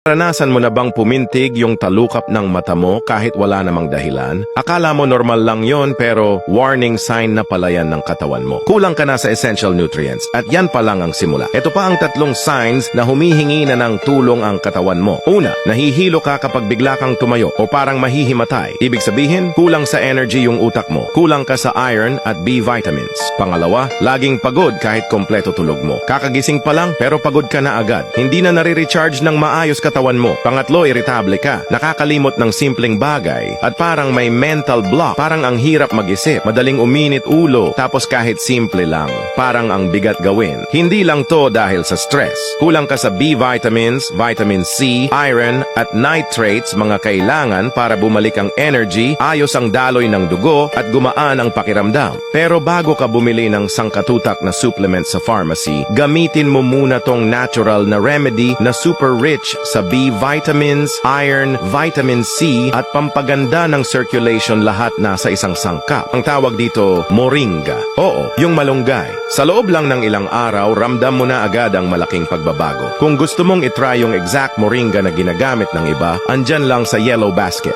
Naranasan mo na bang pumintig yung talukap ng mata mo kahit wala namang dahilan? Akala mo normal lang yon pero warning sign na pala yan ng katawan mo. Kulang ka na sa essential nutrients at yan pa lang ang simula. Ito pa ang tatlong signs na humihingi na ng tulong ang katawan mo. Una, nahihilo ka kapag bigla kang tumayo o parang mahihimatay. Ibig sabihin, kulang sa energy yung utak mo. Kulang ka sa iron at B vitamins. Pangalawa, laging pagod kahit kompleto tulog mo. Kakagising pa lang pero pagod ka na agad. Hindi na nare-recharge ng maayos katawan mo. Pangatlo, iritable ka. Nakakalimot ng simpleng bagay at parang may mental block. Parang ang hirap mag-isip, madaling uminit ulo, tapos kahit simple lang, parang ang bigat gawin. Hindi lang to dahil sa stress. Kulang ka sa B vitamins, vitamin C, iron at nitrates, mga kailangan para bumalik ang energy, ayos ang daloy ng dugo at gumaan ang pakiramdam. Pero bago ka bumili ng sangkatutak na supplement sa pharmacy, gamitin mo muna tong natural na remedy na super rich sa B vitamins, iron, vitamin C at pampaganda ng circulation, lahat nasa isang sangkap. Ang tawag dito, moringa. Oo, yung malunggay. Sa loob lang ng ilang araw, ramdam mo na agad ang malaking pagbabago. Kung gusto mong itry yung exact moringa na ginagamit ng iba, andyan lang sa Yellow Basket.